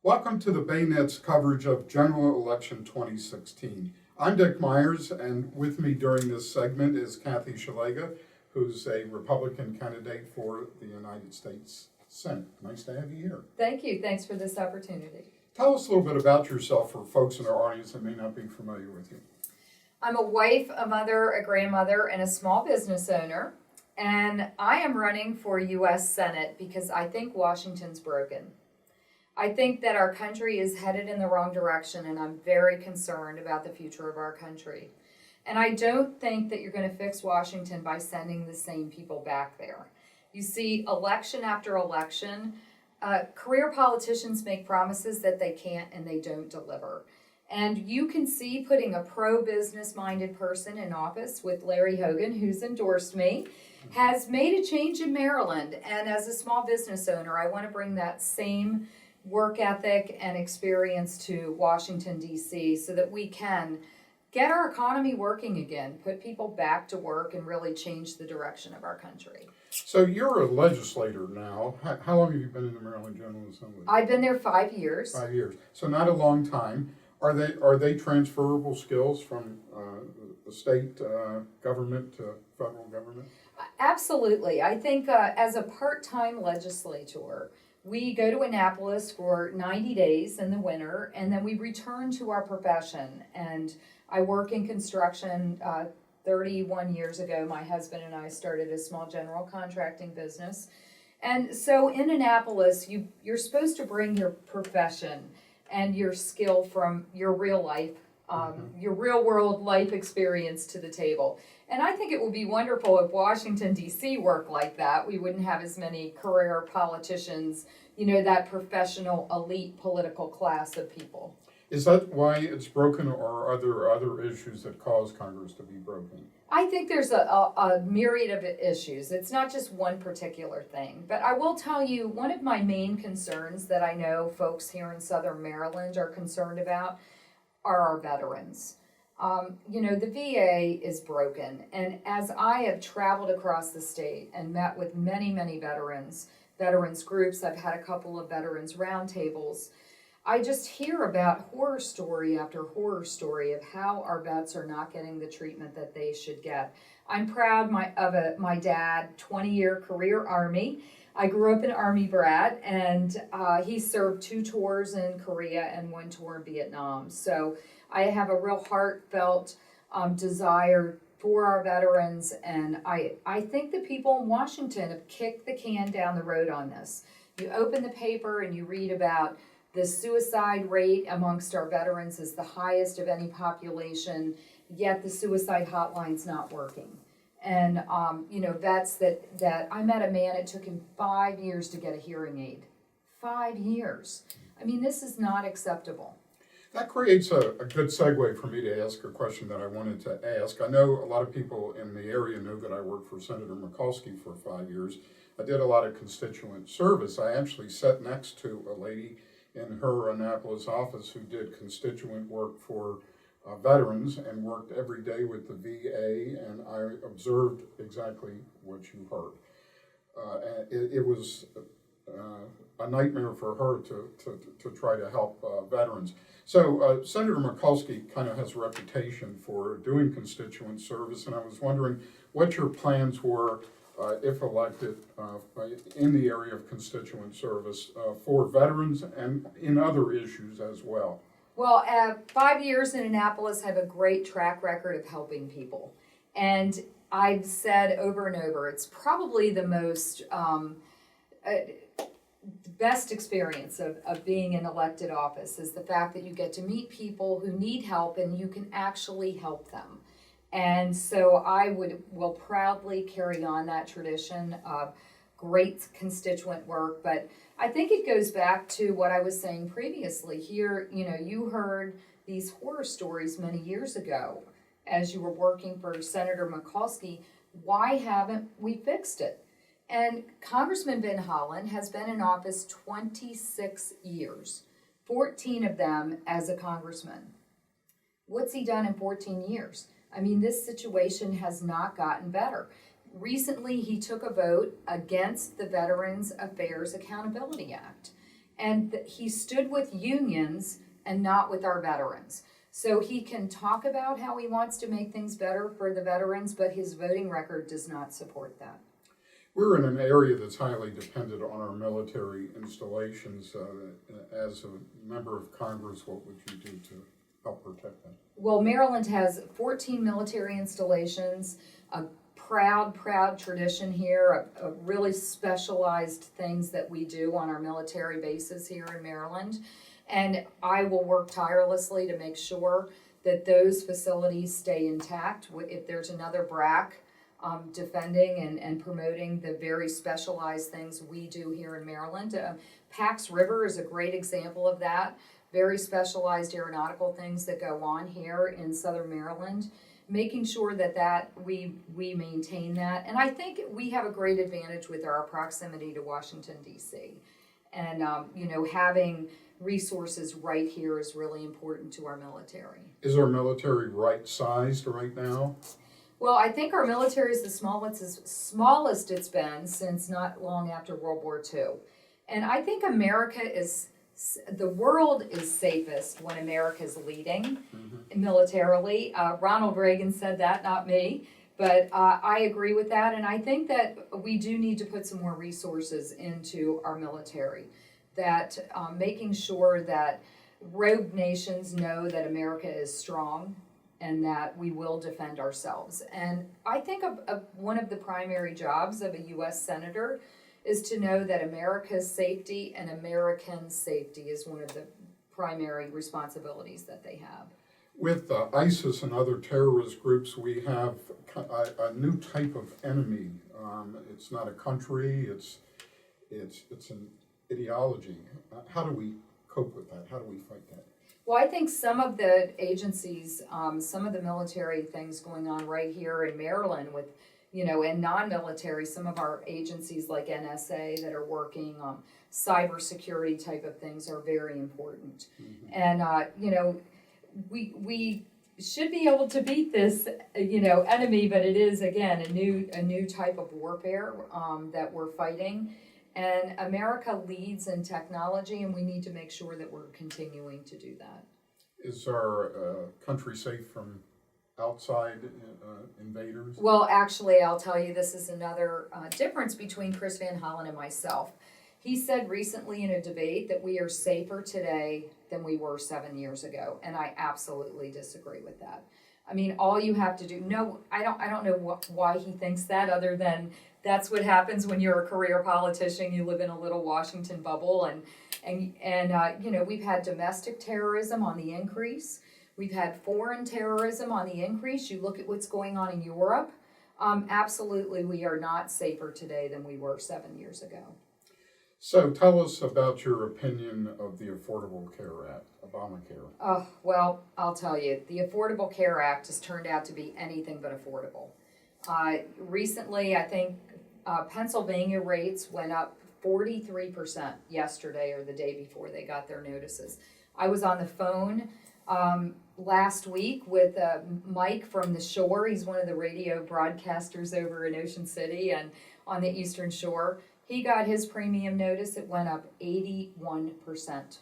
Welcome to the Baynet's coverage of General Election 2016. I'm Dick Myers, and with me during this segment is Kathy Szeliga, who's a Republican candidate for the United States Senate. Nice to have you here. Thank you. Thanks for this opportunity. Tell us a little bit about yourself for folks in our audience that may not be familiar with you. I'm a wife, a mother, a grandmother, and a small business owner. And I am running for U.S. Senate because I think Washington's broken. I think that our country is headed in the wrong direction, and I'm very concerned about the future of our country. And I don't think that you're going to fix Washington by sending the same people back there. You see, election after election, career politicians make promises that they can't and they don't deliver. And you can see putting a pro-business minded person in office with Larry Hogan, who's endorsed me, has made a change in Maryland. And as a small business owner, I want to bring that same work ethic and experience to Washington, D.C. so that we can get our economy working again, put people back to work, and really change the direction of our country. So you're a legislator now. How long have you been in the Maryland General Assembly? I've been there 5 years. 5 years. So not a long time. Are they transferable skills from the state government to federal government? Absolutely. I think as a part-time legislator, we go to Annapolis for 90 days in the winter, and then we return to our profession. And I work in construction. 31 years ago, my husband and I started a small general contracting business. And so in Annapolis, you're supposed to bring your profession and your skill from your real life, your real world life experience to the table. And I think it would be wonderful if Washington, D.C. worked like that. We wouldn't have as many career politicians, that professional elite political class of people. Is that why it's broken, or are there other issues that cause Congress to be broken? I think there's a myriad of issues. It's not just one particular thing. But I will tell you, one of my main concerns that I know folks here in Southern Maryland are concerned about are our veterans. The VA is broken. And as I have traveled across the state and met with many, many veterans groups, I've had a couple of veterans roundtables, I just hear about horror story after horror story of how our vets are not getting the treatment that they should get. I'm proud of my dad, 20-year career Army. I grew up an Army brat, and he served 2 tours in Korea and 1 tour in Vietnam. So I have a real heartfelt desire for our veterans, and I think the people in Washington have kicked the can down the road on this. You open the paper and you read about the suicide rate amongst our veterans is the highest of any population, yet the suicide hotline's not working. And, vets that I met a man, it took him 5 years to get a hearing aid. 5 years. I mean, this is not acceptable. That creates a good segue for me to ask a question that I wanted to ask. I know a lot of people in the area know that I worked for Senator Mikulski for 5 years. I did a lot of constituent service. I actually sat next to a lady in her Annapolis office who did constituent work for veterans and worked every day with the VA, and I observed exactly what you heard. It was a nightmare for her to try to help veterans. So Senator Mikulski kind of has a reputation for doing constituent service, and I was wondering what your plans were if elected in the area of constituent service for veterans and in other issues as well. Well, 5 years in Annapolis, I have a great track record of helping people. And I've said over and over, it's probably the most best experience of being in elected office is the fact that you get to meet people who need help and you can actually help them. And so I will proudly carry on that tradition of great constituent work. But I think it goes back to what I was saying previously. Here, you heard these horror stories many years ago as you were working for Senator Mikulski. Why haven't we fixed it? And Congressman Ben Hollen has been in office 26 years, 14 of them as a congressman. What's he done in 14 years? I mean, this situation has not gotten better. Recently, he took a vote against the Veterans Affairs Accountability Act. And he stood with unions and not with our veterans. So he can talk about how he wants to make things better for the veterans, but his voting record does not support that. We're in an area that's highly dependent on our military installations. As a member of Congress, what would you do to help protect that? Well, Maryland has 14 military installations, a proud tradition here, a really specialized things that we do on our military bases here in Maryland. And I will work tirelessly to make sure that those facilities stay intact. If there's another BRAC, defending and promoting the very specialized things we do here in Maryland. Pax River is a great example of that. Very specialized aeronautical things that go on here in Southern Maryland. Making sure that we maintain that. And I think we have a great advantage with our proximity to Washington, D.C. And, having resources right here is really important to our military. Is our military right-sized right now? Well, I think our military is the smallest it's been since not long after World War II. And I think the world is safest when America is leading militarily. Ronald Reagan said that, not me. But I agree with that. And I think that we do need to put some more resources into our military. That making sure that rogue nations know that America is strong and that we will defend ourselves. And I think one of the primary jobs of a U.S. Senator is to know that America's safety and American safety is one of the primary responsibilities that they have. With ISIS and other terrorist groups, we have a new type of enemy. It's not a country, it's an ideology. How do we cope with that? How do we fight that? Well, I think some of the agencies, some of the military things going on right here in Maryland with, and non-military, some of our agencies like NSA that are working on cybersecurity type of things are very important. And, we should be able to beat this, enemy, but it is, again, a new type of warfare that we're fighting. And America leads in technology, and we need to make sure that we're continuing to do that. Is our country safe from outside invaders? Well, actually, I'll tell you, this is another difference between Chris Van Hollen and myself. He said recently in a debate that we are safer today than we were 7 years ago, and I absolutely disagree with that. I mean, all you have to do, I don't know why he thinks that, other than that's what happens when you're a career politician. You live in a little Washington bubble, and we've had domestic terrorism on the increase. We've had foreign terrorism on the increase. You look at what's going on in Europe. Absolutely, we are not safer today than we were 7 years ago. So tell us about your opinion of the Affordable Care Act, Obamacare. Well, I'll tell you, the Affordable Care Act has turned out to be anything but affordable. Recently, I think Pennsylvania rates went up 43% yesterday or the day before they got their notices. I was on the phone last week with Mike from the Shore. He's one of the radio broadcasters over in Ocean City and on the Eastern Shore. He got his premium notice. It went up 81%.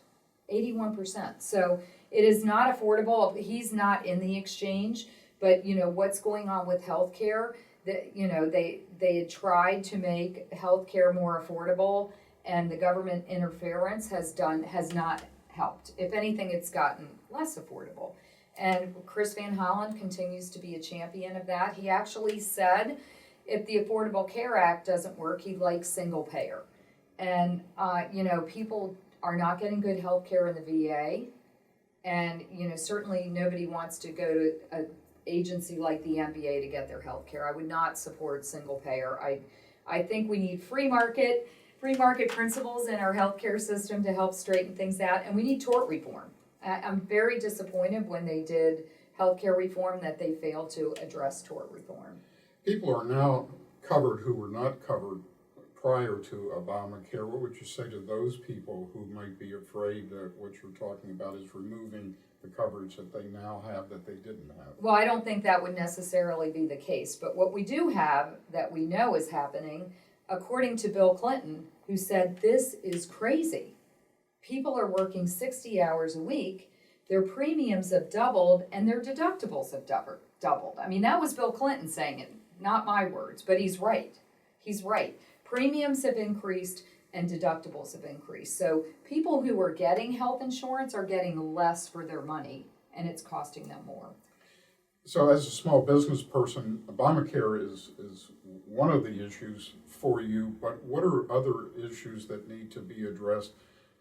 81%. So it is not affordable. He's not in the exchange, but what's going on with healthcare? They had tried to make healthcare more affordable, and the government interference has not helped. If anything, it's gotten less affordable. And Chris Van Hollen continues to be a champion of that. He actually said if the Affordable Care Act doesn't work, he'd like single payer. And, people are not getting good health care in the VA. And, certainly nobody wants to go to an agency like the NBA to get their health care. I would not support single payer. I think we need free market principles in our healthcare system to help straighten things out. And we need tort reform. I'm very disappointed when they did healthcare reform that they failed to address tort reform. People are now covered who were not covered prior to Obamacare. What would you say to those people who might be afraid that what you're talking about is removing the coverage that they now have that they didn't have? Well, I don't think that would necessarily be the case. But what we do have that we know is happening, according to Bill Clinton, who said this is crazy. People are working 60 hours a week, their premiums have doubled, and their deductibles have doubled. I mean, that was Bill Clinton saying it, not my words, but he's right. He's right. Premiums have increased and deductibles have increased. So people who are getting health insurance are getting less for their money, and it's costing them more. So as a small business person, Obamacare is one of the issues for you, but what are other issues that need to be addressed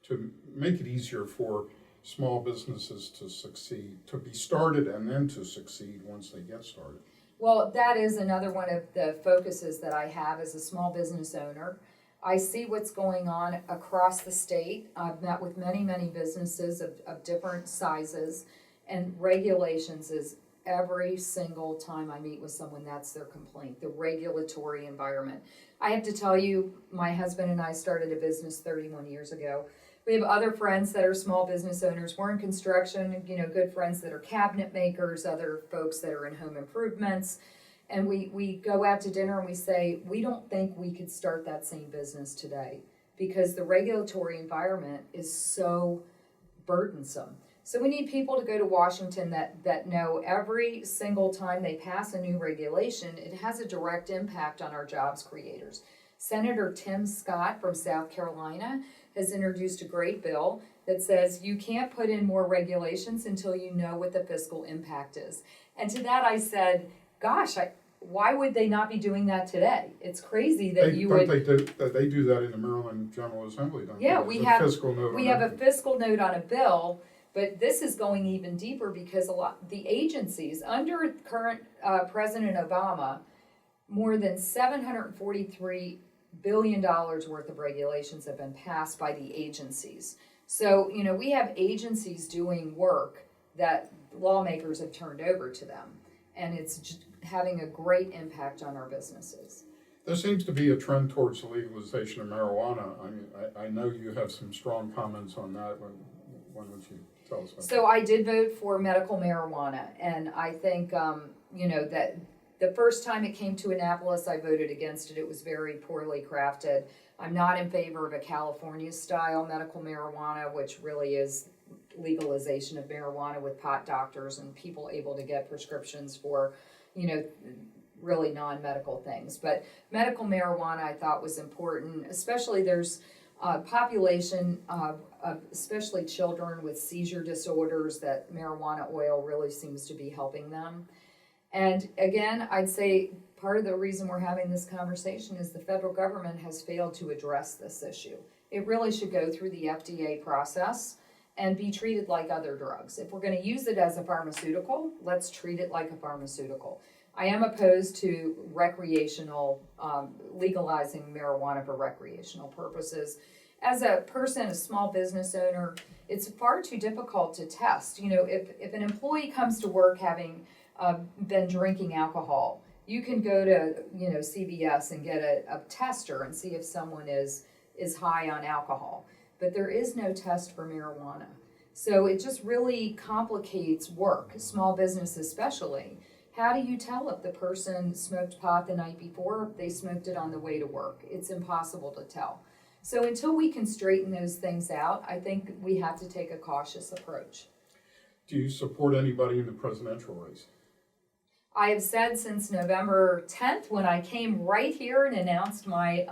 to make it easier for small businesses to succeed, to be started and then to succeed once they get started? Well, that is another one of the focuses that I have as a small business owner. I see what's going on across the state. I've met with many, many businesses of different sizes, and regulations is every single time I meet with someone, that's their complaint, the regulatory environment. I have to tell you, my husband and I started a business 31 years ago. We have other friends that are small business owners. We're in construction, good friends that are cabinet makers, other folks that are in home improvements. And we go out to dinner and we say, we don't think we could start that same business today because the regulatory environment is so burdensome. So we need people to go to Washington that know every single time they pass a new regulation, it has a direct impact on our jobs creators. Senator Tim Scott from South Carolina has introduced a great bill that says you can't put in more regulations until you know what the fiscal impact is. And to that I said, gosh, why would they not be doing that today? It's crazy that They do that in the Maryland General Assembly, don't they? Yeah, There's we have a fiscal note on a bill, but this is going even deeper because the agencies under current President Obama, more than $743 billion worth of regulations have been passed by the agencies. So, we have agencies doing work that lawmakers have turned over to them, and it's having a great impact on our businesses. There seems to be a trend towards the legalization of marijuana. I mean, I know you have some strong comments on that. When would you tell us about that? So I did vote for medical marijuana, and I think, that the first time it came to Annapolis, I voted against it. It was very poorly crafted. I'm not in favor of a California-style medical marijuana, which really is legalization of marijuana with pot doctors and people able to get prescriptions for, really non-medical things. But medical marijuana I thought was important, especially there's a population of especially children with seizure disorders that marijuana oil really seems to be helping them. And again, I'd say part of the reason we're having this conversation is the federal government has failed to address this issue. It really should go through the FDA process and be treated like other drugs. If we're going to use it as a pharmaceutical, let's treat it like a pharmaceutical. I am opposed to legalizing marijuana for recreational purposes. As a person, a small business owner, it's far too difficult to test. If an employee comes to work having been drinking alcohol, you can go to CVS and get a tester and see if someone is high on alcohol. But there is no test for marijuana. So it just really complicates work, small business especially. How do you tell if the person smoked pot the night before or if they smoked it on the way to work? It's impossible to tell. So until we can straighten those things out, I think we have to take a cautious approach. Do you support anybody in the presidential race? I have said since November 10th, when I came right here and announced my,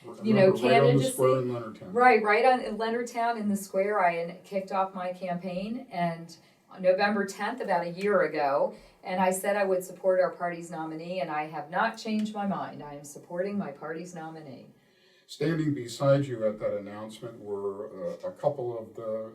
candidacy. Right on the square in Leonardtown. Right on Leonardtown in the square, I kicked off my campaign, and on November 10th, about a year ago, and I said I would support our party's nominee, and I have not changed my mind. I am supporting my party's nominee. Standing beside you at that announcement were a couple of the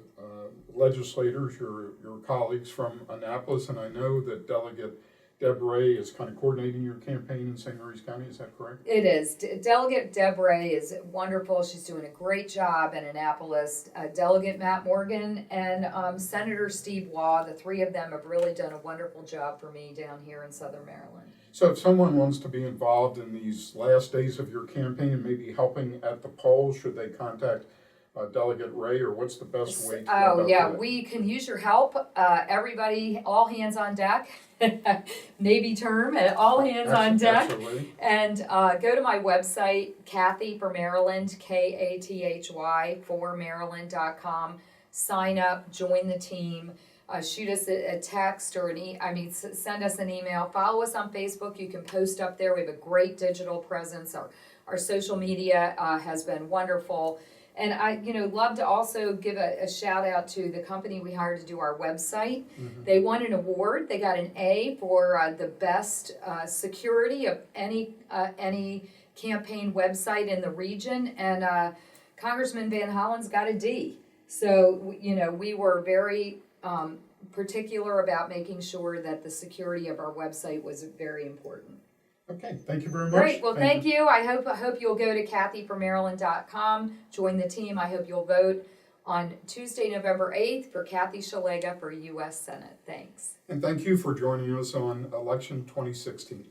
legislators, your colleagues from Annapolis, and I know that Delegate Deborah Ray is kind of coordinating your campaign in St. Mary's County, is that correct? It is. Delegate Deborah Ray is wonderful. She's doing a great job in Annapolis. Delegate Matt Morgan and Senator Steve Waugh, the three of them have really done a wonderful job for me down here in Southern Maryland. So if someone wants to be involved in these last days of your campaign and maybe helping at the polls, should they contact Delegate Ray, or what's the best way to go Oh, about yeah, that? we can use your help. Everybody, all hands on deck. Navy term, all hands on deck. Absolutely. And go to my website, Kathy for Maryland, KATHY for Maryland.com. Sign up, join the team. Shoot us a text or send us an email. Follow us on Facebook. You can post up there. We have a great digital presence. Our social media has been wonderful. And I, love to also give a shout out to the company we hired to do our website. Mm-hmm. They won an award. They got an A for the best security of any campaign website in the region, and Congressman Van Hollen's got a D. So we were very particular about making sure that the security of our website was very important. Okay, thank you very much. Great, well, thank you. I hope you'll go to KathyForMaryland.com, join the team. I hope you'll vote on Tuesday, November 8th for Kathy Szeliga for U.S. Senate. Thanks. And thank you for joining us on Election 2016.